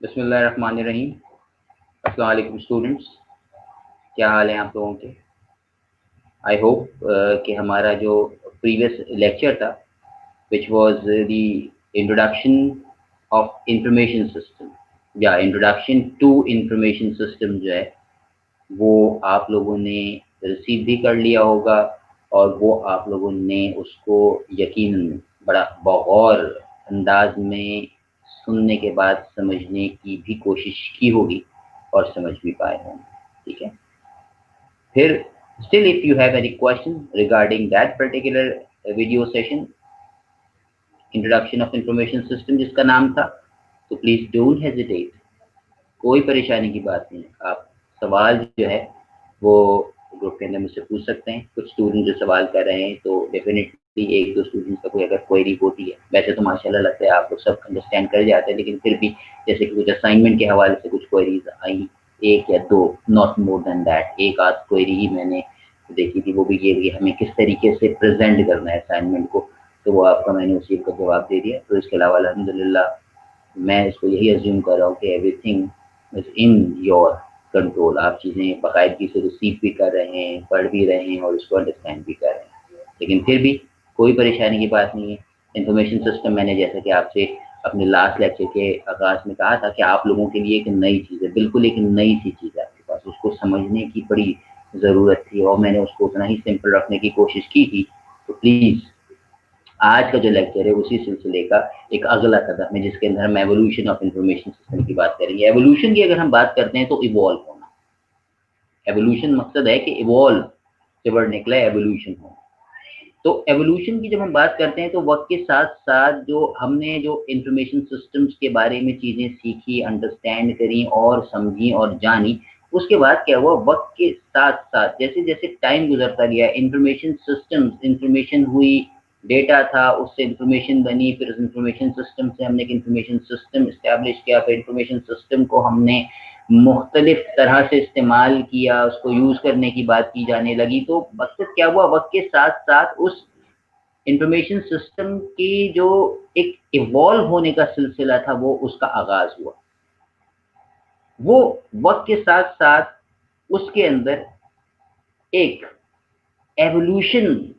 बिस्मिल्लाहिर्रहमानिर्रहीम। अस्सलाम वालेकुम स्टूडेंट्स, क्या हाल है आप लोगों के। आई होप कि हमारा जो प्रीवियस लेक्चर था which was the introduction of information system या इंट्रोडक्शन टू इंफॉर्मेशन सिस्टम जो है वो आप लोगों ने रिसीव भी कर लिया होगा और वो आप लोगों ने उसको यकीनन बड़ा बगौर अंदाज में सुनने के बाद समझने की भी कोशिश की होगी और समझ भी पाए होंगे। ठीक है, फिर still if you have any question regarding that particular video session introduction of information system जिसका नाम था, तो प्लीज डोंट हेजिटेट, कोई परेशानी की बात नहीं है। आप सवाल जो है वो ग्रुप के अंदर मुझसे पूछ सकते हैं। कुछ स्टूडेंट जो सवाल कर रहे हैं तो डेफिनेटली एक दो स्टूडेंट्स का कोई अगर क्वेरी होती है, वैसे तो माशाल्लाह लगता है आप लोग सब अंडरस्टैंड कर जाते हैं, लेकिन फिर भी जैसे कि कुछ असाइनमेंट के हवाले से कुछ क्वेरीज आई, एक या दो, नॉट मोर देन दैट, एक आध क्वेरी ही मैंने देखी थी, वो भी ये कि हमें किस तरीके से प्रेजेंट करना है असाइनमेंट को, तो वो आपका मैंने उसी का जवाब दे दिया। तो इसके अलावा अल्हम्दुलिल्लाह मैं इसको यही अज्यूम कर रहा हूँ कि everything is in your control. आप चीज़ें बाकायदगी से रिसीव भी कर रहे हैं, पढ़ भी रहे हैं और उसको अंडरस्टैंड भी कर रहे हैं, लेकिन फिर भी कोई परेशानी की बात नहीं है। इंफॉर्मेशन सिस्टम मैंने जैसा कि आपसे अपने लास्ट लेक्चर के आगाज में कहा था कि आप लोगों के लिए एक नई चीज़ है, बिल्कुल एक नई सी चीज़ है आपके पास, उसको समझने की बड़ी ज़रूरत थी और मैंने उसको उतना ही सिंपल रखने की कोशिश की थी। तो प्लीज़ आज का जो लेक्चर है उसी सिलसिले का एक अगला कदम है जिसके अंदर हम एवोल्यूशन ऑफ इंफॉर्मेशन सिस्टम की बात करेंगे। एवोल्यूशन की अगर हम बात करते हैं तो इवॉल्व होना, एवोल्यूशन मकसद है कि इवॉल्व से वर्ड निकला है एवोल्यूशन हो। तो एवोल्यूशन की जब हम बात करते हैं तो वक्त के साथ साथ जो हमने जो इंफॉर्मेशन सिस्टम्स के बारे में चीज़ें सीखी, अंडरस्टैंड करी और समझी और जानी, उसके बाद क्या हुआ, वक्त के साथ साथ जैसे जैसे टाइम गुजरता गया, इंफॉर्मेशन सिस्टम्स, इंफॉर्मेशन हुई, डेटा था, उससे इंफॉर्मेशन बनी, फिर उस इंफॉर्मेशन सिस्टम से हमने एक इंफॉर्मेशन सिस्टम इस्टेब्लिश किया, फिर इंफॉर्मेशन सिस्टम को हमने मुख्तलिफ तरह से इस्तेमाल किया, उसको यूज करने की बात की जाने लगी। तो मकसद क्या हुआ, वक्त के साथ साथ उस इंफॉर्मेशन सिस्टम की जो एक इवॉल्व होने का सिलसिला था वो उसका आगाज हुआ। वो वक्त के साथ साथ उसके अंदर एक एवोल्यूशन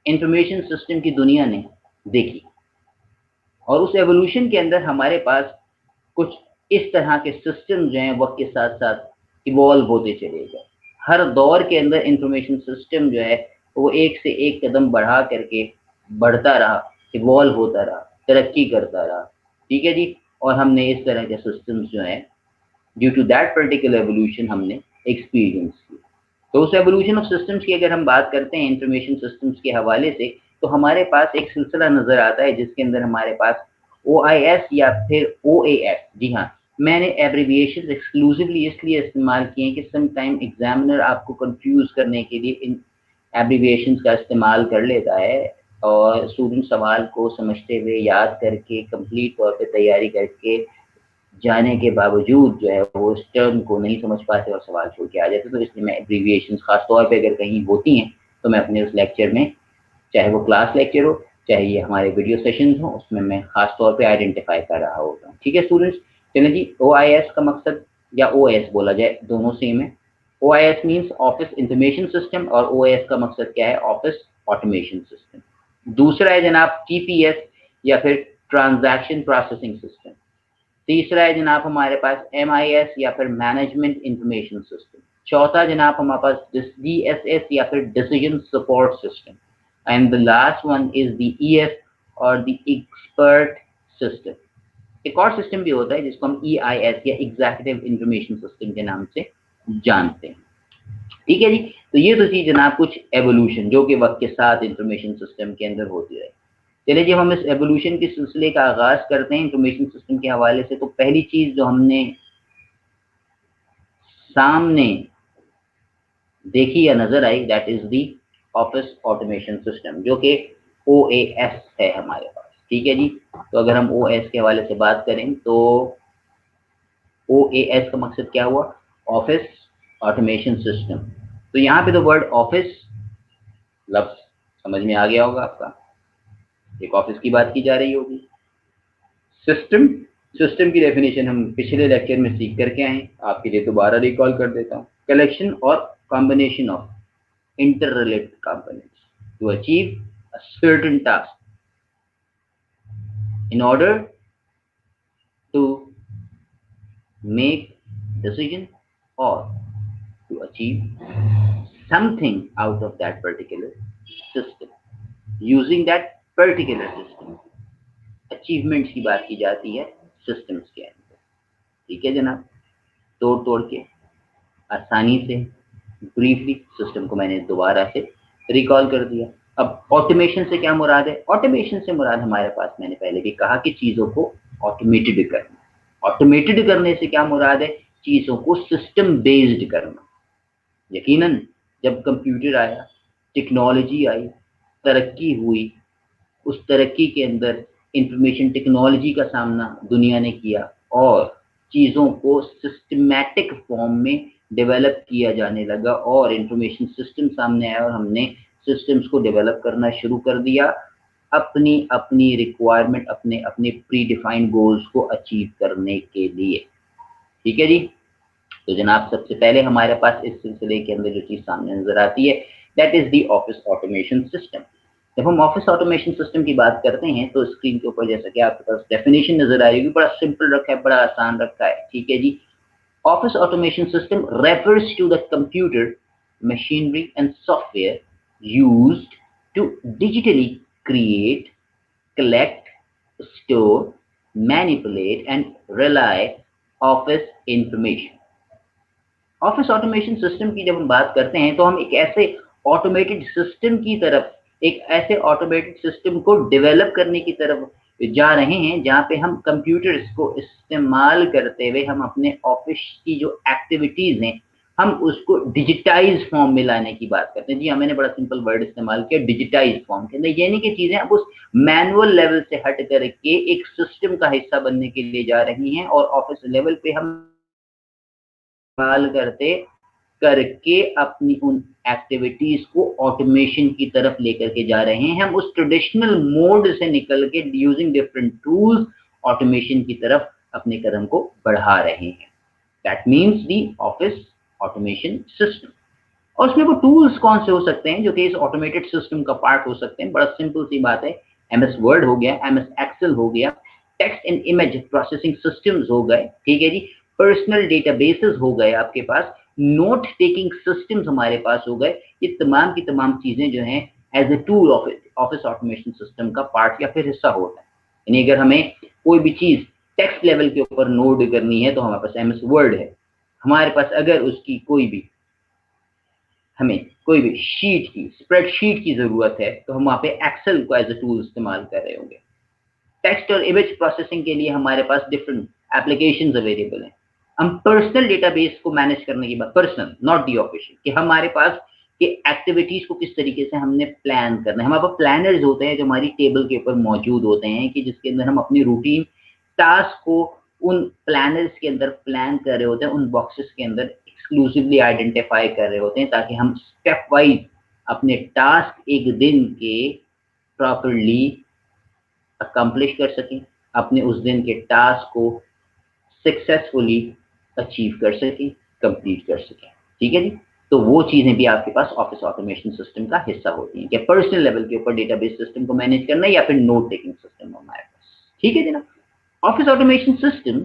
इंफॉर्मेशन सिस्टम की दुनिया ने देखी और उस एवोल्यूशन के अंदर हमारे पास कुछ इस तरह के सिस्टम जो हैं वक्त के साथ साथ इवॉल्व होते चले गए। हर दौर के अंदर इंफॉर्मेशन सिस्टम जो है वो एक से एक कदम बढ़ा करके बढ़ता रहा, इवॉल्व होता रहा, तरक्की करता रहा। ठीक है जी, और हमने इस तरह के सिस्टम्स जो हैं due to that particular evolution हमने एक्सपीरियंस की। तो उस एवोल्यूशन ऑफ सिस्टम्स की अगर हम बात करते हैं इंफॉर्मेशन सिस्टम्स के हवाले से, तो हमारे पास एक सिलसिला नजर आता है जिसके अंदर हमारे पास OIS या फिर OAS, जी हाँ, मैंने एब्रिविएशन एक्सक्लूसिवली इसलिए इस्तेमाल किए हैं कि सम टाइम एग्जामिनर आपको कंफ्यूज करने के लिए इन एब्रिविएशंस का इस्तेमाल कर लेता है और स्टूडेंट सवाल को समझते हुए याद करके कंप्लीट तौर पे तैयारी करके जाने के बावजूद जो है वो इस टर्म को नहीं समझ पाते और सवाल छोड़ के आ जाते। तो इसलिए मैं एब्रीविएशन खास तौर पे अगर कहीं होती हैं तो मैं अपने उस लेक्चर में, चाहे वो क्लास लेक्चर हो चाहे ये हमारे वीडियो सेशंस हो, उसमें मैं खास तौर पे आइडेंटिफाई कर रहा होता हूँ। ठीक है स्टूडेंट्स, चलिए जी, OIS का मकसद या OS बोला जाए, दोनों सेम है। OIS means office information system और OS का मकसद क्या है, ऑफिस ऑटोमेशन सिस्टम। दूसरा है जनाब TPS या फिर ट्रांजैक्शन प्रोसेसिंग सिस्टम। तीसरा है जनाब हमारे पास MIS या फिर मैनेजमेंट इंफॉर्मेशन सिस्टम। चौथा जनाब हमारे पास DSS या फिर decision support system. And the last one is the ES और द एक्सपर्ट सिस्टम। एक और सिस्टम भी होता है जिसको हम EIS या एग्जीक्यूटिव इंफॉर्मेशन सिस्टम के नाम से जानते हैं। ठीक है जी, तो ये तो थी जनाब कुछ एवोल्यूशन जो कि वक्त के साथ इंफॉर्मेशन सिस्टम के अंदर होती रही। चलिए जब हम इस एवोल्यूशन के सिलसिले का आगाज करते हैं इंफॉर्मेशन सिस्टम के हवाले से, तो पहली चीज जो हमने सामने देखी या नजर आई that is the office automation system जो कि OAS है हमारे पास। ठीक है जी, तो अगर हम OS के हवाले से बात करें तो OAS का मकसद क्या हुआ, ऑफिस ऑटोमेशन सिस्टम। तो यहाँ पे तो वर्ड ऑफिस लफ्ज समझ में आ गया होगा आपका, एक ऑफिस की बात की जा रही होगी। सिस्टम सिस्टम की डेफिनेशन हम पिछले लेक्चर में सीख करके आए, आपके लिए दोबारा रिकॉल कर देता हूँ। कलेक्शन और combination of interrelated components to achieve a certain task. In order to make decision or to achieve something out of that particular system, using that particular system, achievements की बात की जाती है systems के अंदर। ठीक है जनाब, तोड़ के आसानी से ब्रीफली सिस्टम को मैंने दोबारा से रिकॉल कर दिया। अब ऑटोमेशन से क्या मुराद है? ऑटोमेशन से मुराद हमारे पास, मैंने पहले भी कहा कि चीजों को ऑटोमेटेड करना। ऑटोमेटेड करने से क्या मुराद है? चीजों को सिस्टम बेस्ड करना। यकीनन जब कंप्यूटर आया, टेक्नोलॉजी आई, तरक्की हुई, उस तरक्की के अंदर इंफॉर्मेशन टेक्नोलॉजी का सामना दुनिया ने किया और चीज़ों को सिस्टमैटिक फॉर्म में डेवलप किया जाने लगा और इंफॉर्मेशन सिस्टम सामने आया और हमने सिस्टम्स को डेवलप करना शुरू कर दिया अपनी अपनी रिक्वायरमेंट, अपने अपने प्री डिफाइंड गोल्स को अचीव करने के लिए। ठीक है जी। तो जनाब सबसे पहले हमारे पास इस सिलसिले के अंदर जो चीज़ सामने नजर आती है, that is the office automation system. जब हम ऑफिस ऑटोमेशन सिस्टम की बात करते हैं तो स्क्रीन के ऊपर जैसा कि आपके पास डेफिनेशन नजर आ रही है, बड़ा सिंपल रखा है, बड़ा आसान रखा है। ठीक है जी। Office automation system refers to the computer machinery and software used to digitally create, collect, store, manipulate and rely office information. Office automation system की जब हम बात करते हैं तो हम एक ऐसे ऑटोमेटेड सिस्टम की तरफ, एक ऐसे ऑटोमेटेड सिस्टम को डेवलप करने की तरफ जा रहे हैं जहां पे हम कंप्यूटर्स को इस्तेमाल करते हुए हम अपने ऑफिस की जो एक्टिविटीज हैं हम उसको डिजिटाइज फॉर्म में लाने की बात करते हैं। जी हाँ, मैंने बड़ा सिंपल वर्ड इस्तेमाल किया, डिजिटाइज फॉर्म के अंदर, यानी कि चीजें अब उस मैनुअल लेवल से हट करके एक सिस्टम का हिस्सा बनने के लिए जा रही हैं और ऑफिस लेवल पे हम इस्तेमाल करके अपनी उन एक्टिविटीज को ऑटोमेशन की तरफ लेकर के जा रहे हैं। हम उस ट्रेडिशनल मोड से निकल के यूजिंग डिफरेंट टूल्स ऑटोमेशन की तरफ अपने कदम को बढ़ा रहे हैं। That means the office automation system. और उसमें वो टूल्स कौन से हो सकते हैं जो कि इस ऑटोमेटेड सिस्टम का पार्ट हो सकते हैं? बड़ा सिंपल सी बात है, MS वर्ड हो गया, MS एक्सेल हो गया, text and image processing systems हो गए, ठीक है जी, पर्सनल डेटाबेसेस हो गए आपके पास, नोट टेकिंग सिस्टम्स हमारे पास हो गए। ये तमाम की तमाम चीजें जो हैं as a tool office automation system का पार्ट या फिर हिस्सा होता है। यानी अगर हमें कोई भी चीज टेक्स्ट लेवल के ऊपर नोट करनी है तो हमारे पास MS वर्ड है। हमारे पास अगर उसकी हमें कोई भी शीट की, स्प्रेडशीट की जरूरत है तो हम वहां पे एक्सेल को एज ए टूल इस्तेमाल कर रहे होंगे। टेक्स्ट और इमेज प्रोसेसिंग के लिए हमारे पास डिफरेंट एप्लीकेशंस अवेलेबल हैं। हम पर्सनल डेटाबेस को मैनेज करने की बात, पर्सनल नॉट दी ऑफिशियल, कि हमारे पास कि एक्टिविटीज को किस तरीके से हमने प्लान करना है। हमारे पास प्लानर्स होते हैं जो हमारी टेबल के ऊपर मौजूद होते हैं कि जिसके अंदर हम अपनी रूटीन टास्क को उन प्लानर्स के अंदर प्लान कर रहे होते हैं, उन बॉक्सेस के अंदर एक्सक्लूसिवली आइडेंटिफाई कर रहे होते हैं ताकि हम स्टेप वाइज अपने टास्क एक दिन के प्रॉपरली अकम्प्लिश कर सकें, अपने उस दिन के टास्क को सक्सेसफुली अचीव कर सकें, कंप्लीट कर सकें। ठीक है जी। तो वो चीजें भी आपके पास ऑफिस ऑटोमेशन सिस्टम का हिस्सा होती हैं कि पर्सनल लेवल के ऊपर डेटाबेस सिस्टम को मैनेज करना या फिर नोट टेकिंग सिस्टम हमारे पास। ठीक है जी ना। Office automation system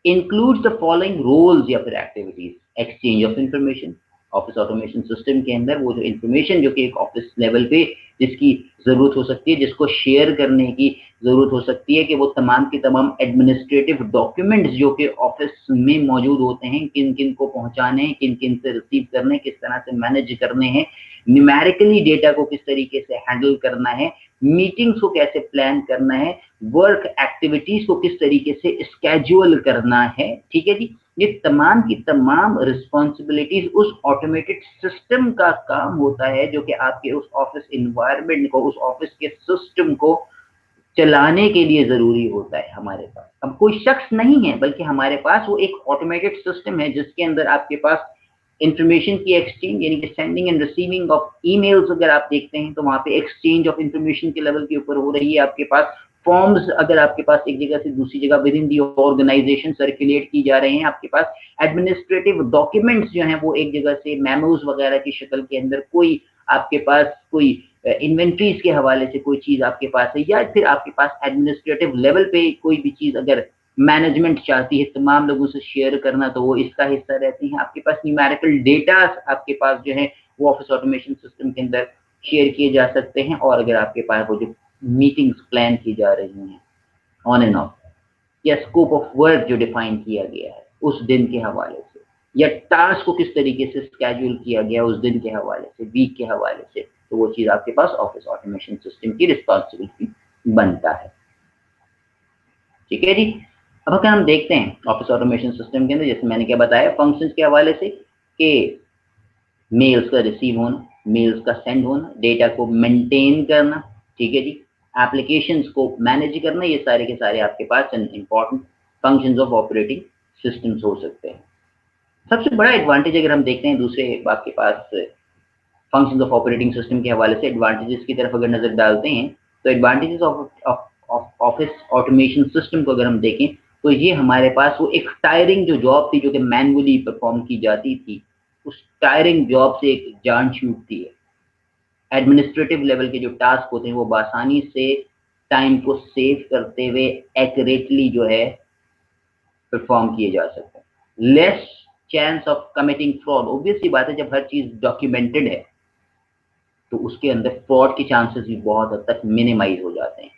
includes the following roles या फिर activities: exchange of information। Office automation system के अंदर वो जो इंफॉर्मेशन जो कि एक ऑफिस लेवल पे जिसकी जरूरत हो सकती है, जिसको शेयर करने की जरूरत हो सकती है, कि वो तमाम के तमाम एडमिनिस्ट्रेटिव डॉक्यूमेंट्स जो कि ऑफिस में मौजूद होते हैं, किन किन को पहुंचाने हैं, किन किन से रिसीव करने, किस तरह से मैनेज करने हैं, न्यूमेरिकली डेटा को किस तरीके से हैंडल करना है, मीटिंग्स को कैसे प्लान करना है, वर्क एक्टिविटीज को किस तरीके से स्केड्यूल करना है। ठीक है जी। ये तमाम की तमाम रिस्पॉन्सिबिलिटीज उस ऑटोमेटेड सिस्टम का काम होता है जो कि आपके उस ऑफिस इन्वायरमेंट को, उस ऑफिस के सिस्टम को चलाने के लिए जरूरी होता है। हमारे पास अब कोई शख्स नहीं है बल्कि हमारे पास वो एक ऑटोमेटेड सिस्टम है जिसके अंदर आपके पास इंफॉर्मेशन की एक्सचेंज, यानी कि sending end receiving of emails अगर आप देखते हैं तो वहां पे एक्सचेंज ऑफ इंफॉर्मेशन के लेवल के ऊपर हो रही है। आपके पास फॉर्म्स अगर आपके पास एक जगह से दूसरी जगह within the organisation circulate की जा रहे हैं, आपके पास एडमिनिस्ट्रेटिव डॉक्यूमेंट्स जो हैं वो एक जगह से मेमोज वगैरह की शक्ल के अंदर, कोई आपके पास कोई इन्वेंट्रीज के हवाले से कोई चीज आपके पास है, या फिर आपके पास एडमिनिस्ट्रेटिव लेवल पे कोई भी चीज अगर मैनेजमेंट चाहती है तमाम लोगों से शेयर करना, तो वो इसका हिस्सा रहती है। आपके पास न्यूमेरिकल डेटा आपके पास जो है वो ऑफिस ऑटोमेशन सिस्टम के अंदर शेयर किए जा सकते हैं। और अगर आपके पास वो जो मीटिंग्स प्लान की जा रही हैं ऑन एंड ऑफ, या स्कोप ऑफ वर्क जो डिफाइन किया गया है उस दिन के हवाले से, या टास्क को किस तरीके से स्केड्यूल किया गया उस दिन के हवाले से, वीक के हवाले से, तो वो चीज आपके पास ऑफिस ऑटोमेशन सिस्टम की रिस्पॉन्सिबिलिटी बनता है। ठीक है जी। अब अगर हम देखते हैं ऑफिस ऑटोमेशन सिस्टम के अंदर, जैसे मैंने क्या बताया फंक्शंस के हवाले से, कि मेल्स का रिसीव होना, मेल्स का सेंड होना, डेटा को मेंटेन करना, ठीक है जी, एप्लीकेशंस को मैनेज करना, ये सारे के सारे आपके पास important functions of operating systems हो सकते हैं। सबसे बड़ा एडवांटेज अगर हम देखते हैं दूसरे आपके पास फंक्शंस ऑफ ऑपरेटिंग सिस्टम के हवाले से एडवांटेजेस की तरफ अगर नजर डालते हैं, तो advantages of office automation system को अगर हम देखें, तो ये हमारे पास वो एक टायरिंग जो जॉब थी जो कि मैनुअली परफॉर्म की जाती थी, उस टायरिंग जॉब से एक जान छूटती है। एडमिनिस्ट्रेटिव लेवल के जो टास्क होते हैं वो बासानी से टाइम को सेव करते हुए एक्यूरेटली जो है परफॉर्म किए जा सकते हैं। Less chance of committing fraud, obviously बात है जब हर चीज डॉक्यूमेंटेड है तो उसके अंदर फ्रॉड के चांसेस भी बहुत हद तक मिनिमाइज हो जाते हैं।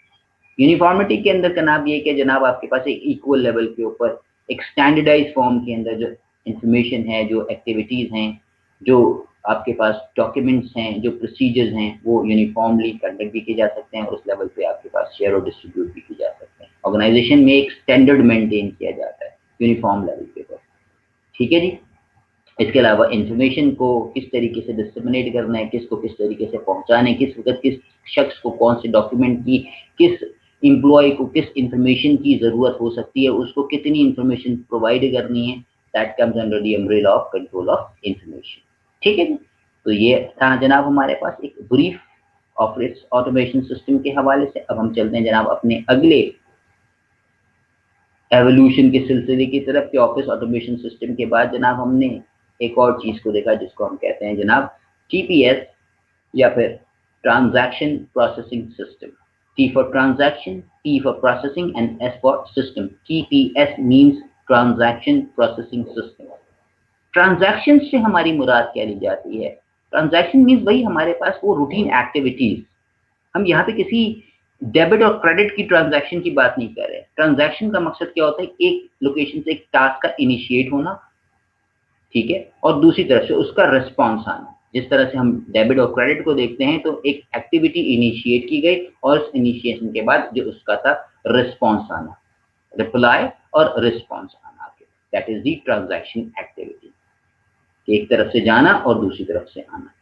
यूनिफॉर्मिटी के अंदर का नाम ये कि जनाब आपके पास एक इक्वल लेवल के ऊपर एक स्टैंडर्डाइज फॉर्म के अंदर जो इंफॉर्मेशन है, जो एक्टिविटीज हैं, जो आपके पास डॉक्यूमेंट्स हैं, जो प्रोसीजर्स हैं, वो यूनिफॉर्मली कंडक्ट भी किए जा सकते हैं और उस लेवल पे आपके पास शेयर और डिस्ट्रीब्यूट भी किए जा सकते हैं। ऑर्गेनाइजेशन में एक स्टैंडर्ड मेंटेन किया जाता है यूनिफॉर्म लेवल के ऊपर। ठीक है जी। इसके अलावा इंफॉर्मेशन को किस तरीके से डिस्ट्रीब्यूट करना है, किसको किस तरीके से पहुंचाना है, किस वक्त किस शख्स को कौन से डॉक्यूमेंट की, किस एम्प्लॉय को किस इंफॉर्मेशन की जरूरत हो सकती है, उसको कितनी इंफॉर्मेशन प्रोवाइड करनी है, that comes under the umbrella of control of information. ठीक है जी। तो ये था जनाब हमारे पास एक ब्रीफ ऑफिस ऑटोमेशन सिस्टम के हवाले से। अब हम चलते हैं जनाब अपने अगले एवोल्यूशन के सिलसिले की तरफ, कि ऑफिस ऑटोमेशन सिस्टम के बाद जनाब हमने एक और चीज को देखा जिसको हम कहते हैं जनाब टीपीएस, या फिर transaction processing system. T for transaction, P for processing and S for system. TPS means transaction processing system. Transaction से हमारी मुराद क्या ली जाती है? ट्रांजैक्शन मीन्स वही हमारे पास वो रूटीन एक्टिविटीज। हम यहाँ पे किसी डेबिट और क्रेडिट की ट्रांजैक्शन की बात नहीं कर रहे। ट्रांजैक्शन का मकसद क्या होता है? एक लोकेशन से एक टास्क का इनिशिएट होना, ठीक है, और दूसरी तरफ से उसका रिस्पॉन्स आना। जिस तरह से हम डेबिट और क्रेडिट को देखते हैं, तो एक एक्टिविटी इनिशिएट की गई और उस इनिशिएशन के बाद जो उसका था रिस्पॉन्स आना, रिप्लाई और रिस्पॉन्स आना, that is the transaction activity. एक तरफ से जाना और दूसरी तरफ से आना,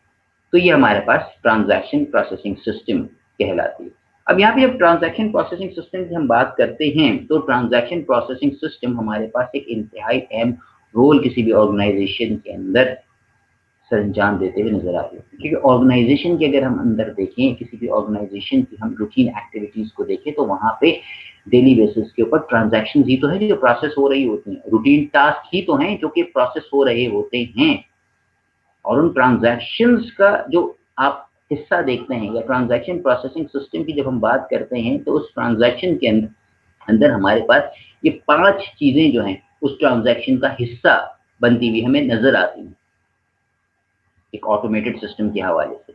तो ये हमारे पास ट्रांजैक्शन प्रोसेसिंग सिस्टम कहलाती है। अब यहाँ पे जब ट्रांजैक्शन प्रोसेसिंग सिस्टम की हम बात करते हैं, तो ट्रांजैक्शन प्रोसेसिंग सिस्टम हमारे पास एक इंतहाई अहम रोल किसी भी ऑर्गेनाइजेशन के अंदर सरंजाम देते हुए नजर आ रही है। क्योंकि ऑर्गेनाइजेशन के अगर हम अंदर देखें, किसी भी ऑर्गेनाइजेशन की हम रूटीन एक्टिविटीज को देखें, तो वहां पे डेली बेसिस के ऊपर ट्रांजैक्शन ही तो है जो प्रोसेस हो रही होती हैं, रूटीन टास्क ही तो हैं जो कि प्रोसेस हो रहे होते हैं। और उन ट्रांजैक्शंस का जो आप हिस्सा देखते हैं, या ट्रांजैक्शन प्रोसेसिंग सिस्टम की जब हम बात करते हैं, तो उस ट्रांजैक्शन के अंदर हमारे पास ये 5 चीजें जो हैं उस ट्रांजैक्शन का हिस्सा बनती हुई हमें नजर आती हैं एक ऑटोमेटेड सिस्टम के हवाले से।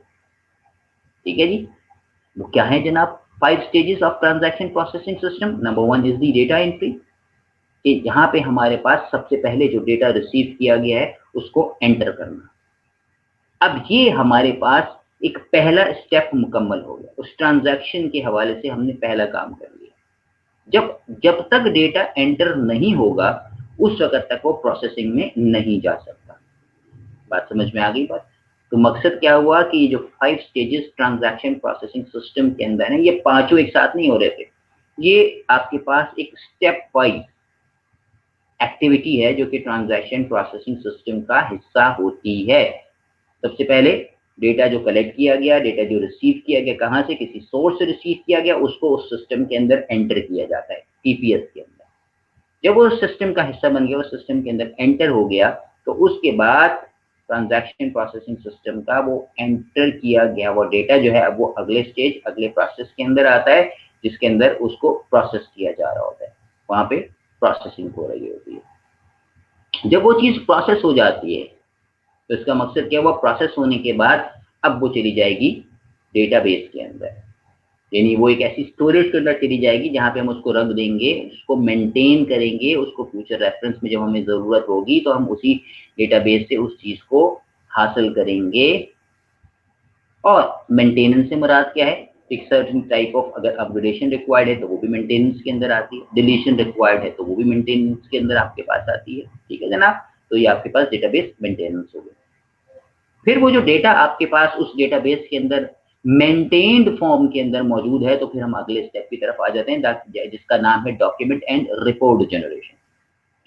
ठीक है जी। वो क्या है जनाब? 5 stages of transaction processing system. Number 1 is the data entry, कि यहाँ पे हमारे पास सबसे पहले जो डेटा रिसीव किया गया है उसको एंटर करना। अब ये हमारे पास एक पहला स्टेप मुकम्मल हो गया, उस ट्रांजैक्शन के हवाले से हमने पहला काम कर लिया। जब तक डेटा एंटर नहीं होगा उस वक्त तक वो प्रोसेसिंग में नहीं जा सकता। बात समझ में आ गई बात? तो मकसद क्या हुआ कि ये जो 5 स्टेजेस ट्रांजैक्शन प्रोसेसिंग सिस्टम के अंदर है, ये पांचों एक साथ नहीं हो रहे थे, ये आपके पास एक स्टेप वाइज एक्टिविटी है जो कि ट्रांजैक्शन प्रोसेसिंग सिस्टम का हिस्सा होती है। सबसे पहले डेटा जो कलेक्ट किया गया, डेटा जो रिसीव किया गया, कहाँ से, किसी सोर्स से रिसीव किया गया, उसको उस सिस्टम के अंदर एंटर किया जाता है, टीपीएस के अंदर। जब वो सिस्टम का हिस्सा बन गया, वो सिस्टम के अंदर एंटर हो गया, तो उसके बाद ट्रांजैक्शन प्रोसेसिंग सिस्टम का वो एंटर किया गया वो डेटा जो है, अब वो अगले स्टेज, अगले प्रोसेस के अंदर आता है, जिसके अंदर उसको प्रोसेस किया जा रहा होता है, वहां पे प्रोसेसिंग हो रही होती है। जब वो चीज प्रोसेस हो जाती है, तो इसका मकसद क्या हुआ, प्रोसेस होने के बाद अब वो चली जाएगी डेटाबेस के अंदर, यानी वो एक ऐसी स्टोरेज के अंदर चली जाएगी जहां पे हम उसको रख देंगे, उसको मेंटेन करेंगे, उसको फ्यूचर रेफरेंस में जब हमें जरूरत होगी तो हम उसी डेटाबेस से उस चीज को हासिल करेंगे। और मेंटेनेंस से मुराद क्या है, एक सर्टेन टाइप ऑफ, अगर अपग्रेडेशन रिक्वायर्ड है तो वो भी मेंटेनेंस के अंदर आती है, डिलीशन रिक्वायर्ड है तो वो भी मेंटेनेंस के अंदर आपके पास आती है, ठीक है जनाब। तो ये आपके पास डेटाबेस मेंटेनेंस हो गया। फिर वो जो डेटा आपके पास उस डेटाबेस के अंदर मेंटेन्ड फॉर्म के अंदर मौजूद है, तो फिर हम अगले स्टेप की तरफ आ जाते हैं, जिसका नाम है डॉक्यूमेंट एंड रिपोर्ट जनरेशन,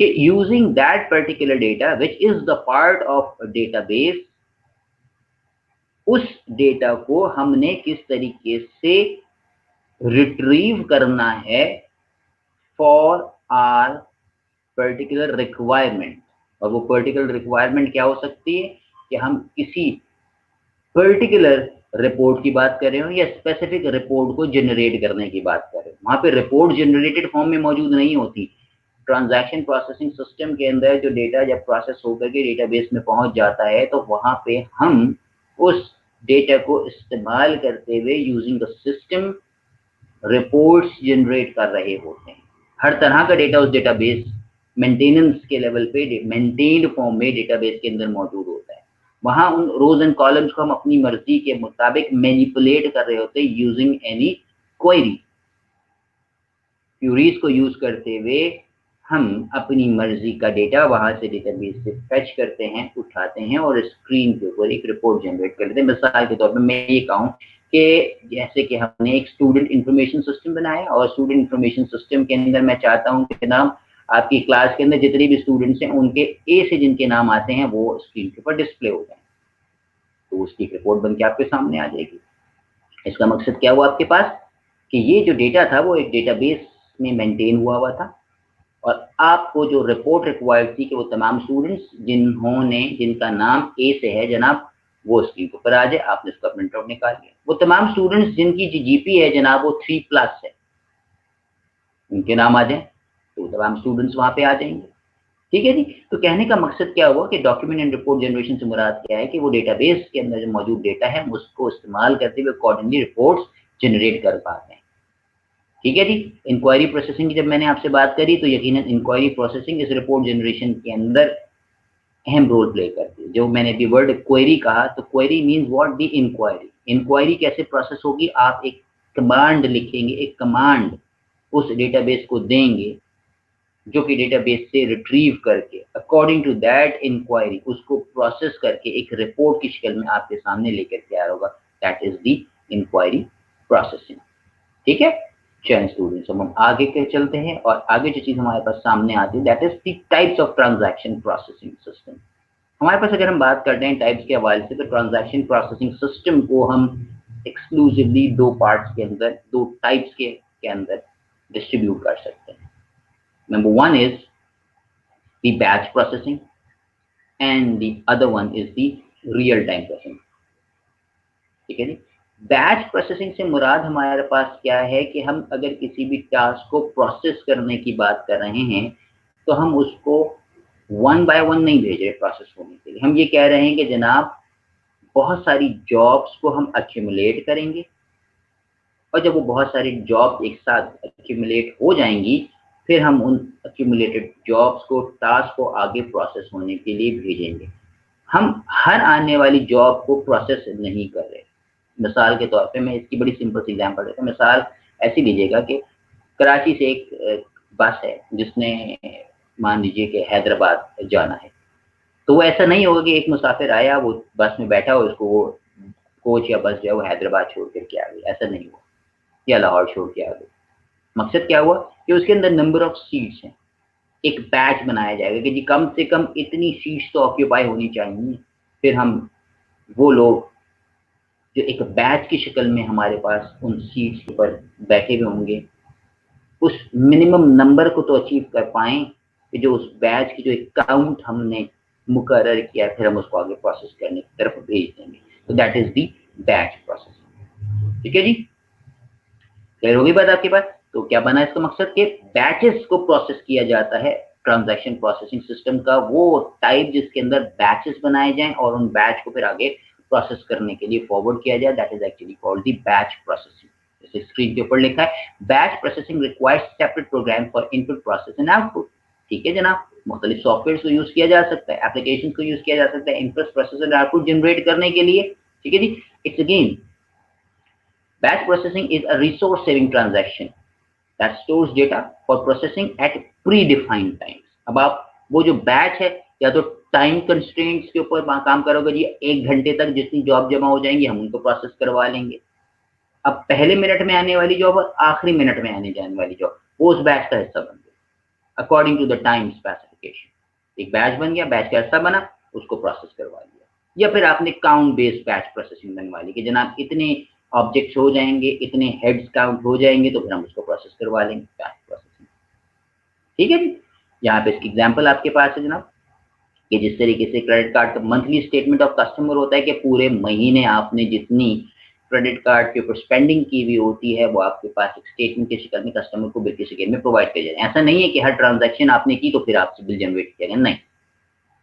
कि using that particular data which is the part of database, उस डेटा को हमने किस तरीके से रिट्रीव करना है फॉर आर पर्टिकुलर रिक्वायरमेंट। और वो पर्टिकुलर रिक्वायरमेंट क्या हो सकती है, कि हम किसी पर्टिकुलर रिपोर्ट की बात कर रहे हो या स्पेसिफिक रिपोर्ट को जनरेट करने की बात कर रहे हो। वहां पे रिपोर्ट जनरेटेड फॉर्म में मौजूद नहीं होती। ट्रांजैक्शन प्रोसेसिंग सिस्टम के अंदर जो डेटा जब प्रोसेस होकर के डेटाबेस में पहुंच जाता है, तो वहां पे हम उस डेटा को इस्तेमाल करते हुए using the system reports generate कर रहे होते हैं। हर तरह का डेटा उस डेटाबेस मेंटेनेंस के लेवल पे मेंटेन्ड फॉर्म में डेटाबेस के अंदर मौजूद होता है। वहां उन रोज एंड कॉलम्स को हम अपनी मर्जी के मुताबिक मैनिपुलेट कर रहे होते हैं यूजिंग एनी क्वेरी। क्यूरीज को यूज करते हुए हम अपनी मर्जी का डेटा वहां से डेटाबेस से फेच करते हैं, उठाते हैं और स्क्रीन के ऊपर एक रिपोर्ट जनरेट करते हैं। मिसाल के तौर पर मैं ये कहूँ कि जैसे कि हमने एक स्टूडेंट इंफॉर्मेशन सिस्टम बनाया, और स्टूडेंट इंफॉर्मेशन सिस्टम के अंदर मैं चाहता हूँ कि नाम आपकी क्लास के अंदर जितने भी स्टूडेंट्स हैं उनके ए से जिनके नाम आते हैं वो स्क्रीन के ऊपर डिस्प्ले हो जाए, तो उसकी रिपोर्ट बन के आपके सामने आ जाएगी। इसका मकसद क्या हुआ आपके पास, कि ये जो डेटा था वो एक डेटाबेस में मेंटेन हुआ था, और आपको जो रिपोर्ट रिक्वायर्ड थी कि वो तमाम स्टूडेंट्स जिनका नाम ए से है जनाब, वो स्क्रीन के ऊपर आ जाए, आपने उसका प्रिंट आउट निकाल लिया। वो तमाम स्टूडेंट्स जिनकी जीपी है जनाब वो 3+ है, उनके नाम आ जाए, तो तमाम स्टूडेंट्स वहां पे आ जाएंगे। ठीक है जी। तो कहने का मकसद क्या हुआ कि डॉक्यूमेंट एंड रिपोर्ट जनरेशन से मुराद क्या है, कि वो डेटाबेस के अंदर जो मौजूद डेटा है उसको इस्तेमाल करते हुए अकॉर्डिंगली रिपोर्ट्स जनरेट कर पाते हैं। ठीक है जी। इंक्वायरी प्रोसेसिंग की जब मैंने आपसे बात करी, तो यकीनन इंक्वायरी प्रोसेसिंग इस रिपोर्ट जनरेशन के अंदर अहम रोल प्ले करती है। जो मैंने अभी वर्ड क्वेरी कहा, तो query means what, the inquiry. Inquiry कैसे प्रोसेस होगी, आप एक कमांड लिखेंगे, एक कमांड उस डेटाबेस को देंगे, जो कि डेटाबेस से रिट्रीव करके अकॉर्डिंग टू दैट इंक्वायरी उसको प्रोसेस करके एक रिपोर्ट की शक्ल में आपके सामने लेकर के आया होगा। That is the inquiry processing. ठीक है। चलिए स्टूडेंट्स, हम आगे के चलते हैं, और आगे जो चीज हमारे पास सामने आती है that is the types of transaction processing system. हमारे पास अगर हम बात करते हैं टाइप्स के हवाले से, तो ट्रांजैक्शन प्रोसेसिंग सिस्टम को हम एक्सक्लूसिवली दो पार्ट्स के अंदर, दो टाइप्स के अंदर डिस्ट्रीब्यूट कर सकते हैं। Number one is the batch processing and the other one is the real time processing। ठीक है जी। बैच प्रोसेसिंग से मुराद हमारे पास क्या है, कि हम अगर किसी भी टास्क को प्रोसेस करने की बात कर रहे हैं, तो हम उसको वन बाय वन नहीं भेज रहे प्रोसेस होने के लिए। हम ये कह रहे हैं कि जनाब बहुत सारी जॉब्स को हम एक्यूमुलेट करेंगे, और जब वो बहुत सारी जॉब एक साथ एक्यूमुलेट हो जाएंगी, फिर हम उन एक्यूमुलेटेड जॉब्स को, टास्क को आगे प्रोसेस होने के लिए भेजेंगे। हम हर आने वाली जॉब को प्रोसेस नहीं कर रहे। मिसाल के तौर पे मैं इसकी बड़ी सिंपल सी एग्जांपल देता हूँ। मिसाल ऐसी लीजिएगा कि कराची से एक बस है जिसने मान लीजिए कि हैदराबाद जाना है, तो वो ऐसा नहीं होगा कि एक मुसाफिर आया, वो बस में बैठा और उसको वो कोच या बस जो है वो हैदराबाद छोड़ करके आ गई, ऐसा नहीं हुआ, या लाहौर छोड़ के आ गई। मकसद क्या हुआ कि उसके अंदर नंबर ऑफ सीट्स हैं, एक बैच बनाया जाएगा कि जी कम से कम इतनी सीट्स तो ऑक्यूपाई होनी चाहिए, फिर हम वो लोग जो एक बैच की शक्ल में हमारे पास उन सीट्स पर बैठे हुए होंगे, उस मिनिमम नंबर को तो अचीव कर पाएं कि जो उस बैच की जो एक काउंट हमने मुकर्रर किया, फिर हम उसको आगे प्रोसेस करने की तरफ भेज देंगे। तो that is the batch processing. ठीक है जी, क्लियर होगी बात आपके पास? तो क्या बना इसका मकसद कि बैचेस को प्रोसेस किया जाता है। ट्रांजैक्शन प्रोसेसिंग सिस्टम का वो टाइप जिसके अंदर बैचेस बनाए जाएं और उन बैच को फिर आगे प्रोसेस करने के लिए फॉरवर्ड किया जाए, that is actually called the batch processing. जैसे स्क्रीन के ऊपर लिखा है, batch processing requires separate program for input process and output. ठीक है जनाब, मुख्तलिफ सॉफ्टवेयर को यूज किया जा सकता है, एप्लीकेशन को यूज किया जा सकता है input process and output generate करने के लिए। ठीक है जी, it's again batch processing is a resource saving transaction that stores data for processing at predefined times। अब आप वो जो बैच है, या तो टाइम कंस्ट्रेंट्स के ऊपर काम करोगे जी, 1 घंटे तक जितनी जॉब जमा हो जाएंगी हम उनको प्रोसेस करवा लेंगे। अब पहले मिनट में आने वाली जॉब और आखिरी मिनट में आने जाने वाली जॉब, वो उस बैच का हिस्सा बन गई according to the time specification. एक बैच बन गया, बैच का हिस्सा बना, उसको प्रोसेस करवा लिया। या फिर आपने काउंट बेस्ड बैच प्रोसेसिंग बनवा ली कि जनाब इतने ऑब्जेक्ट्स हो जाएंगे, इतने हेड्स काउंट हो जाएंगे, तो फिर हम उसको प्रोसेस करवा लेंगे, बैच प्रोसेसिंग। ठीक है जी, यहाँ पे इसकी एग्जांपल आपके पास है जनाब, कि जिस तरीके से क्रेडिट कार्ड का मंथली स्टेटमेंट ऑफ कस्टमर होता है कि पूरे महीने आपने जितनी क्रेडिट कार्ड के ऊपर स्पेंडिंग की हुई होती है वो आपके पास एक स्टेटमेंट की शक्ल में कस्टमर को बिल की शक्ल में प्रोवाइड किया जाए। ऐसा नहीं है कि हर ट्रांजैक्शन आपने की तो फिर आपसे बिल जनरेट किया गया, नहीं,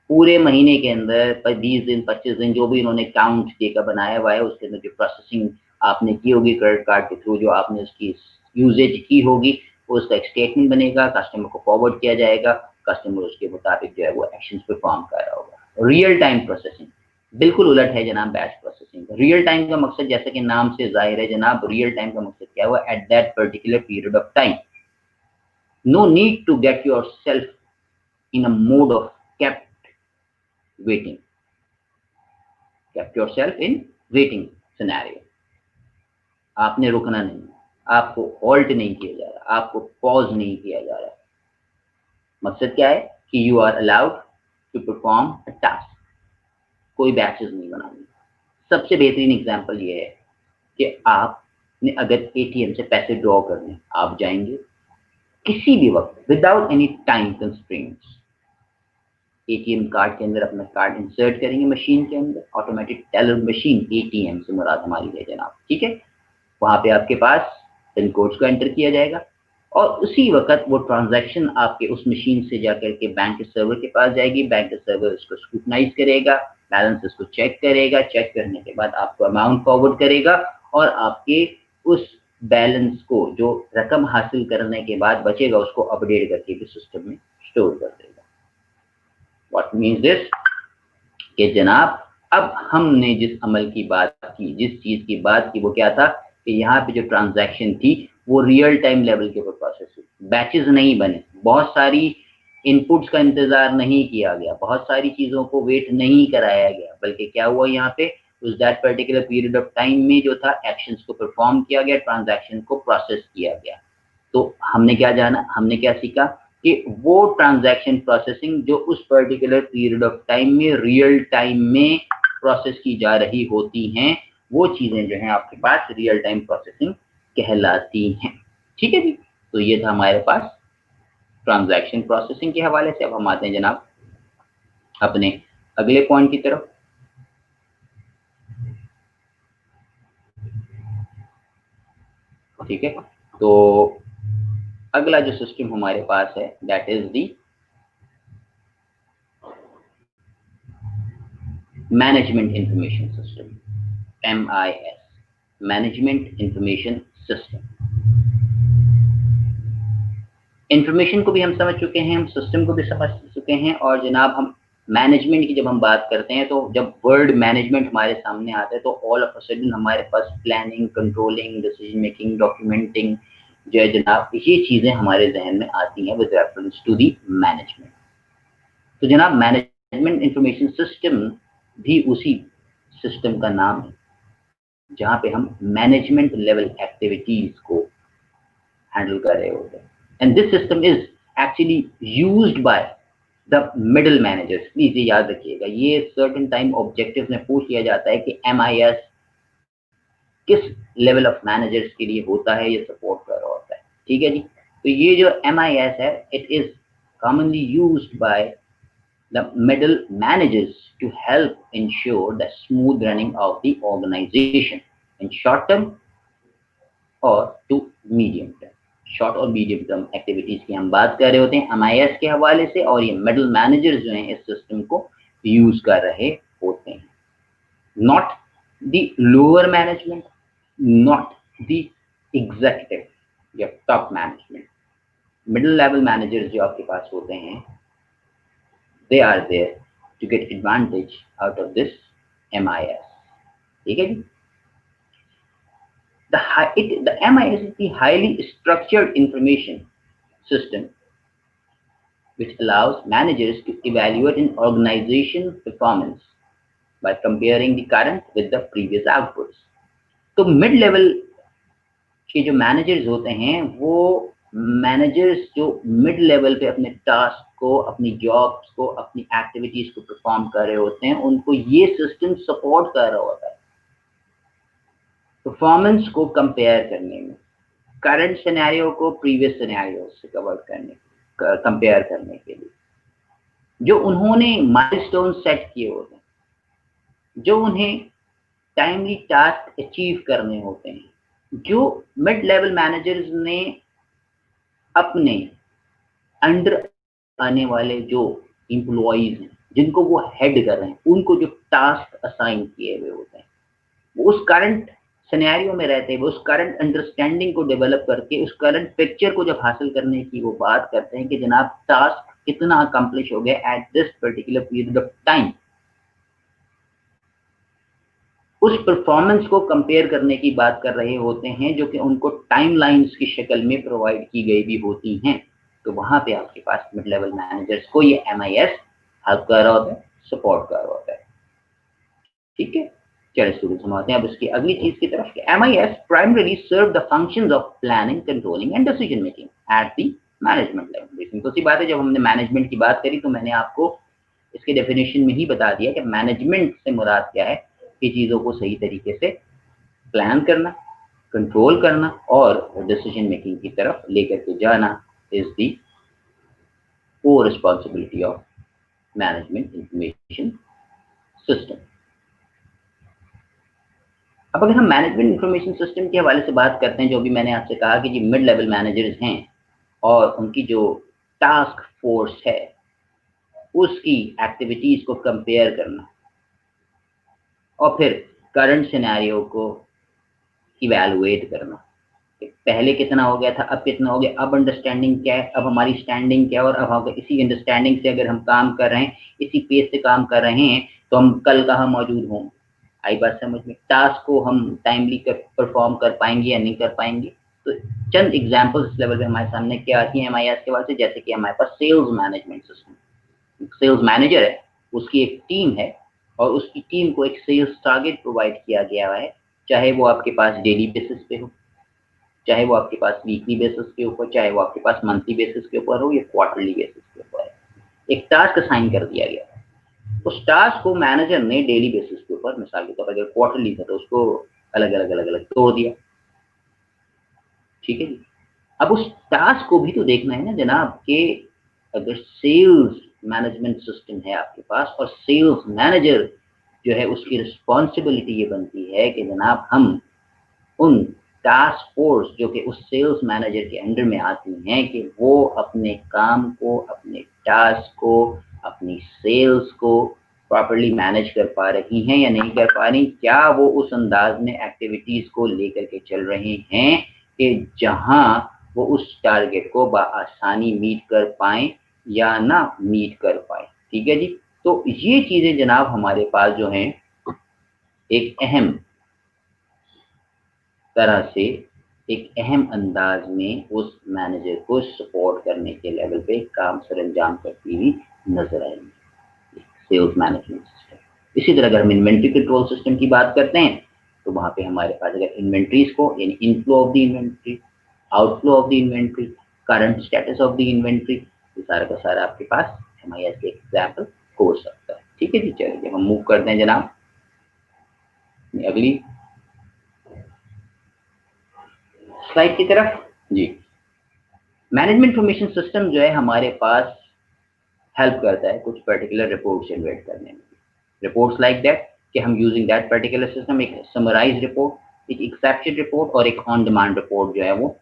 पूरे महीने के अंदर 20 दिन 25 दिन जो भी इन्होंने काउंट डे का बनाया हुआ है उसके अंदर जो प्रोसेसिंग आपने की होगी क्रेडिट कार्ड के थ्रू, जो आपने उसकी यूजेज की होगी, उसका एक स्टेटमेंट बनेगा, कस्टमर को फॉरवर्ड किया जाएगा, कस्टमर उसके मुताबिक जो है वो एक्शंस परफॉर्म कर रहा होगा। रियल टाइम प्रोसेसिंग बिल्कुल उलट है जनाब बैच प्रोसेसिंग। रियल टाइम का मकसद जैसा कि नाम से जाहिर है जनाब, रियल टाइम का मकसद क्या हुआ, at that particular period of time. No need to get yourself in a mode of kept waiting, kept yourself in waiting scenario। आपने रुकना नहीं, आपको हॉल्ट नहीं किया जा रहा, आपको पॉज नहीं किया जा रहा। मकसद क्या है कि you are allowed to perform a task, कोई बैचेस नहीं बनानी। सबसे बेहतरीन एग्जांपल ये है कि आपने अगर एटीएम से पैसे ड्रॉ करने, आप जाएंगे किसी भी वक्त without any time constraints, ATM card के अंदर अपना कार्ड इंसर्ट करेंगे मशीन के अंदर, ऑटोमेटिक टेलर मशीन, एटीएम से मुराद हमारी है जनाब। ठीक है, वहां पे आपके पास पिन कोड्स को एंटर किया जाएगा और उसी वक्त वो ट्रांजैक्शन आपके उस मशीन से जाकर के बैंक के सर्वर के पास जाएगी, बैंक के सर्वर उसको स्क्रूटनाइज करेगा, बैलेंस उसको चेक करेगा, चेक करने के बाद आपको अमाउंट फॉरवर्ड करेगा और आपके उस बैलेंस को जो रकम हासिल करने के बाद बचेगा उसको अपडेट करके भी सिस्टम में स्टोर कर देगा। What means this कि जनाब अब हमने जिस अमल की बात की, जिस चीज की बात की, वो क्या था कि यहाँ पे जो ट्रांजैक्शन थी वो रियल टाइम लेवल के ऊपर प्रोसेस हुई, बैचेस नहीं बने, बहुत सारी इनपुट्स का इंतजार नहीं किया गया, बहुत सारी चीजों को वेट नहीं कराया गया, बल्कि क्या हुआ यहाँ पे उस that particular period of time में जो था एक्शंस को परफॉर्म किया गया, ट्रांजैक्शन को प्रोसेस किया गया। तो हमने क्या जाना, हमने क्या सीखा कि वो ट्रांजैक्शन प्रोसेसिंग जो उस पर्टिकुलर पीरियड ऑफ टाइम में रियल टाइम में प्रोसेस की जा रही होती हैं, वो चीजें जो हैं आपके पास रियल टाइम प्रोसेसिंग कहलाती हैं। ठीक है जी, तो ये था हमारे पास ट्रांजैक्शन प्रोसेसिंग के हवाले से। अब हम आते हैं जनाब अपने अगले पॉइंट की तरफ। ठीक है, तो अगला जो सिस्टम हमारे पास है that is the management information system, MIS, management information system. Information को भी हम समझ चुके हैं, हम सिस्टम को भी समझ चुके हैं, और जनाब हम मैनेजमेंट की जब हम बात करते हैं तो जब वर्ड मैनेजमेंट हमारे सामने आता है तो ऑल ऑफ अ सडन हमारे पास planning, controlling, decision making, documenting जो है जनाब, ये चीजें हमारे जहन में आती हैं with reference to the management. तो जनाब मैनेजमेंट इंफॉर्मेशन सिस्टम भी उसी सिस्टम का नाम है जहां पे हम मैनेजमेंट लेवल एक्टिविटीज को हैंडल कर रहे होते हैं। And this system is actually used by the middle managers. Please ये याद रखिएगा, ये सर्टेन टाइम ऑब्जेक्टिव में पूछ लिया जाता है कि MIS किस लेवल ऑफ मैनेजर्स के लिए होता है, ये सपोर्ट कर रहा होता है। ठीक है जी। तो ये जो MIS है, it is commonly used by the middle managers to help ensure the smooth running of the organization in short term or to medium term। Short और मीडियम टर्म एक्टिविटीज की हम बात कर रहे होते हैं MIS के हवाले से, और ये मिडल मैनेजर्स जो हैं इस सिस्टम को यूज कर रहे होते हैं। Not the lower management, not the executive या top management. Middle level managers जो आपके पास होते हैं, they are there to get advantage out of this MIS। ठीक है जी। The MIS is the highly structured information system which allows managers to evaluate an organization performance by comparing the current with the previous outputs। तो mid level के जो managers होते हैं, वो managers जो mid level पे अपने टास्क को, अपनी जॉब्स को, अपनी एक्टिविटीज को परफॉर्म कर रहे होते हैं, उनको ये सिस्टम सपोर्ट कर रहा होता है परफॉर्मेंस को कंपेयर करने में, करंट सिनेरियो को प्रीवियस सिनेरियो से कवर करने, कंपेयर करने के लिए। जो उन्होंने माइलस्टोन सेट किए होते हैं, जो उन्हें टाइमली टास्क अचीव करने होते हैं, जो मिड लेवल मैनेजर्स ने अपने अंडर आने वाले जो एम्प्लॉइज हैं, जिनको वो हेड कर रहे हैं, उनको जो टास्क असाइन किए हुए होते हैं, वो उस करंट सिनेरियो में रहते हैं, वो उस करंट अंडरस्टैंडिंग को डेवलप करके, उस करंट पिक्चर को जब हासिल करने की वो बात करते हैं कि जनाब टास्क कितना अकम्प्लिश हो गया at this particular period of time, उस परफॉर्मेंस को कंपेयर करने की बात कर रहे होते हैं, जो कि उनको टाइमलाइंस की शक्ल में प्रोवाइड की गई भी होती हैं। तो वहां पे आपके पास मिड लेवल मैनेजर्स को ये MIS हेल्प कर रहा होता है, सपोर्ट कर रहा होता है। ठीक है, चलिए स्टूडेंट्स हम आते हैं अब इसकी अगली चीज की तरफ। MIS primarily serve the functions of planning, controlling and decision making at the management level. Simple सी बात है, जब हमने मैनेजमेंट की बात करी तो मैंने आपको इसके डेफिनेशन में ही बता दिया कि मैनेजमेंट से मुराद क्या है कि चीजों को सही तरीके से प्लान करना, कंट्रोल करना और डिसीजन मेकिंग की तरफ लेकर के जाना is the core responsibility of management information system. अब अगर हम मैनेजमेंट इंफॉर्मेशन सिस्टम के हवाले से बात करते हैं, जो भी मैंने आपसे कहा कि जी मिड लेवल मैनेजर्स हैं और उनकी जो टास्क फोर्स है उसकी एक्टिविटीज को कंपेयर करना और फिर करंट सिनेरियो को इवैल्यूएट करना, पहले कितना हो गया था, अब कितना हो गया, अब अंडरस्टैंडिंग क्या है, अब हमारी स्टैंडिंग क्या है, और अब हम इसी अंडरस्टैंडिंग से अगर हम काम कर रहे हैं, इसी पेस से काम कर रहे हैं, तो हम कल कहाँ मौजूद होंगे। आई बात समझ में? टास्क को हम टाइमली परफॉर्म कर पाएंगे या नहीं कर पाएंगे। तो चंद एग्जाम्पल्स इस लेवल पे हमारे सामने क्या आती है MIS के हवाले से, जैसे कि हमारे पास sales management system, sales manager है, उसकी एक टीम है और उसकी टीम को एक सेल्स टारगेट प्रोवाइड किया गया है, चाहे वो आपके पास डेली बेसिस पे हो, चाहे वो आपके पास वीकली बेसिस के ऊपर, चाहे वो आपके पास मंथली बेसिस के ऊपर हो या क्वार्टरली बेसिस के ऊपर है। एक टास्क असाइन कर दिया गया, उस टास्क को मैनेजर ने डेली बेसिस के ऊपर, मिसाल के तौर पर अगर क्वार्टरली था तो उसको अलग अलग तोड़ दिया। ठीक है जी। अब उस टास्क को भी तो देखना है ना जनाब कि अगर सेल्स मैनेजमेंट सिस्टम है आपके पास और सेल्स मैनेजर जो है उसकी रिस्पॉन्सिबिलिटी ये बनती है कि जनाब हम उन टास्क फोर्स जो कि उस सेल्स मैनेजर के अंडर में आती हैं कि वो अपने काम को, अपने टास्क को, अपनी सेल्स को प्रॉपर्ली मैनेज कर पा रही हैं या नहीं कर पा रही, क्या वो उस अंदाज में एक्टिविटीज को लेकर के चल रहे हैं कि जहां वो उस टारगेट को बआसानी मीट कर पाए या ना मीट कर पाए। ठीक है जी। तो ये चीजें जनाब हमारे पास जो हैं एक अहम तरह से, एक अहम अंदाज में उस मैनेजर को सपोर्ट करने के लेवल पे काम सरअंजाम करती हुई नजर आएंगी सेल्स मैनेजमेंट सिस्टम। इसी तरह अगर हम इन्वेंट्री कंट्रोल सिस्टम की बात करते हैं तो वहां पे हमारे पास अगर इन्वेंट्रीज को, यानी inflow of the inventory, outflow of the inventory, current status of the inventory, ये सारा का सारा आपके पास MIS के एग्जाम्पल हो सकता है। ठीक है जी। चलिए हम मूव करते हैं जनाब अगली स्लाइड की तरफ जी। मैनेजमेंट इंफॉर्मेशन सिस्टम जो है हमारे पास हेल्प करता है कुछ पर्टिकुलर रिपोर्ट जनरेट करने में। रिपोर्ट्स लाइक दैट कि हम यूजिंग दैट पर्टिकुलर सिस्टम एक समराइज रिपोर्ट, एक एक्सेप्शन रिपोर्ट और एक ऑन डिमांड रिपोर्ट जो है वो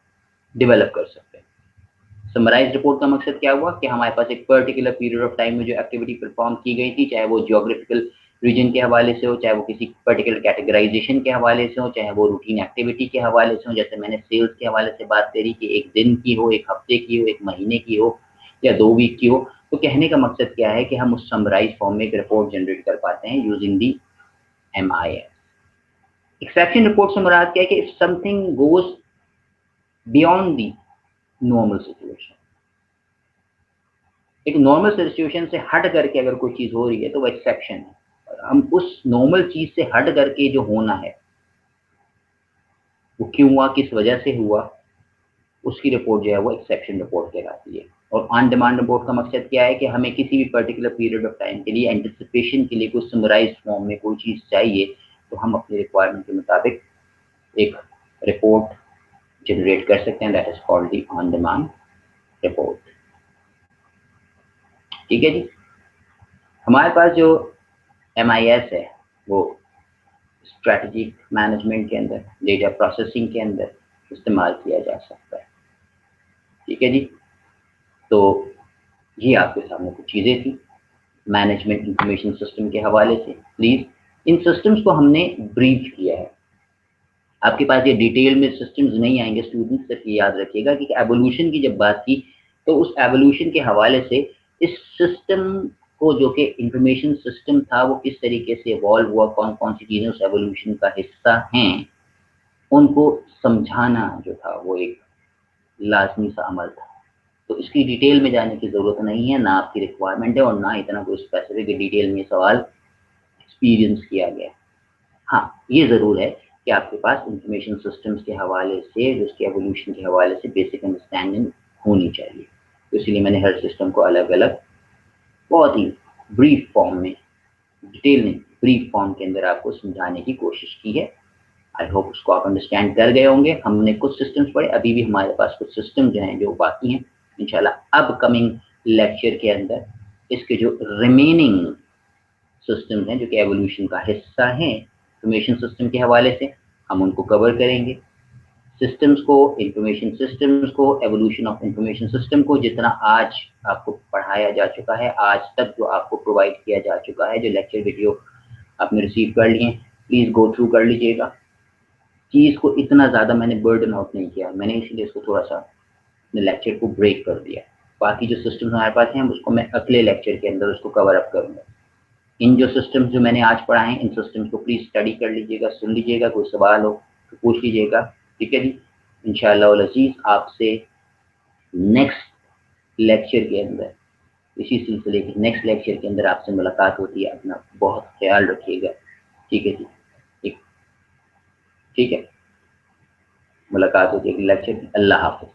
डेवलप कर सकते हैं। समराइज रिपोर्ट का मकसद क्या हुआ कि हमारे पास एक पर्टिकुलर पीरियड ऑफ टाइम में जो एक्टिविटी परफॉर्म की गई थी, चाहे वो जियोग्राफिकल रीजन के हवाले से हो, चाहे वो किसी पर्टिकुलर कैटेगराइजेशन के हवाले से हो, चाहे वो रूटीन एक्टिविटी के हवाले से हो, जैसे मैंने सेल्स के हवाले से बात करी कि एक दिन की हो, एक हफ्ते की हो, एक महीने की हो या 2 वीक की हो। तो कहने का मकसद क्या है कि हम उस समराइज फॉर्म में एक रिपोर्ट जनरेट कर पाते हैं using the MIS। Exception report से मुराद क्या है कि if something goes beyond the normal situation, एक नॉर्मल सिचुएशन से हट करके अगर कोई चीज हो रही है तो वो एक्सेप्शन है। हम उस नॉर्मल चीज से हट करके जो होना है वो क्यों हुआ, किस वजह से हुआ, उसकी रिपोर्ट जो है वो एक्सेप्शन रिपोर्ट कहलाती है। और ऑन डिमांड रिपोर्ट का मकसद क्या है कि हमें किसी भी पर्टिकुलर पीरियड ऑफ टाइम के लिए एंटिसिपेशन के लिए कोई समराइज फॉर्म में कोई चीज चाहिए तो हम अपनी रिक्वायरमेंट के मुताबिक एक रिपोर्ट जनरेट कर सकते हैं। That is called the on demand report. ठीक है जी। हमारे पास जो MIS है वो स्ट्रेटेजिक मैनेजमेंट के अंदर, डेटा प्रोसेसिंग के अंदर इस्तेमाल किया जा सकता है। ठीक है जी। तो ये आपके सामने कुछ चीज़ें थी मैनेजमेंट इंफॉर्मेशन सिस्टम के हवाले से। प्लीज़ इन सिस्टम्स को हमने ब्रीफ किया है। आपके पास ये डिटेल में सिस्टम्स नहीं आएंगे स्टूडेंट्स, सिर्फ ये याद रखिएगा कि एवोल्यूशन की जब बात की तो उस एवोल्यूशन के हवाले से इस सिस्टम को जो कि इंफॉर्मेशन सिस्टम था वो किस तरीके से इवॉल्व हुआ, कौन कौन सी चीज़ें उस एवोल्यूशन का हिस्सा हैं, उनको समझाना जो था वो एक लाजमी सा अमल था। तो इसकी डिटेल में जाने की ज़रूरत नहीं है, ना आपकी रिक्वायरमेंट है और ना इतना कोई स्पेसिफिक डिटेल में सवाल एक्सपीरियंस किया गया। हाँ, ये ज़रूर है कि आपके पास इंफॉर्मेशन सिस्टम्स के हवाले से, जो उसके एवोल्यूशन के हवाले से बेसिक अंडरस्टैंडिंग होनी चाहिए। तो इसलिए मैंने हर सिस्टम को अलग अलग बहुत ही ब्रीफ फॉर्म में, डिटेल नहीं, ब्रीफ फॉर्म के अंदर आपको समझाने की कोशिश की है। आई होप उसको आप अंडरस्टैंड कर गए होंगे। हमने कुछ सिस्टम्स पढ़े, अभी भी हमारे पास कुछ सिस्टम जो हैं जो बाकी हैं। इंशाल्लाह अपकमिंग लेक्चर के अंदर इसके जो रिमेनिंग सिस्टम्स हैं जो कि एवोल्यूशन का हिस्सा हैं इंफॉर्मेशन सिस्टम के हवाले से, हम उनको कवर करेंगे। सिस्टम्स को, इंफॉर्मेशन सिस्टम्स को, एवोल्यूशन ऑफ इंफॉर्मेशन सिस्टम को जितना आज आपको पढ़ाया जा चुका है, आज तक जो आपको प्रोवाइड किया जा चुका है, जो लेक्चर वीडियो आपने रिसीव कर लिए, प्लीज़ गो थ्रू कर लीजिएगा। चीज़ को इतना ज़्यादा मैंने बर्डन आउट नहीं किया, मैंने इसलिए इसको थोड़ा सा अपने लेक्चर को ब्रेक कर दिया। बाकी जो सिस्टम्स हमारे पास हैं उसको मैं अगले लेक्चर के अंदर उसको कवर अप करूँगा। इन जो सिस्टम्स जो मैंने आज पढ़ाए हैं, इन सिस्टम्स को प्लीज़ स्टडी कर लीजिएगा, सुन लीजिएगा, कोई सवाल हो तो पूछ लीजिएगा। ठीक है जी। इंशाअल्लाह अज़ीज़ आपसे नेक्स्ट लेक्चर के अंदर, इसी सिलसिले के नेक्स्ट लेक्चर के अंदर आपसे मुलाकात होती है। अपना बहुत ख्याल रखिएगा। ठीक है जी। ठीक है, मुलाकात होती है अगले लेक्चर में। अल्लाह हाफ़िज़।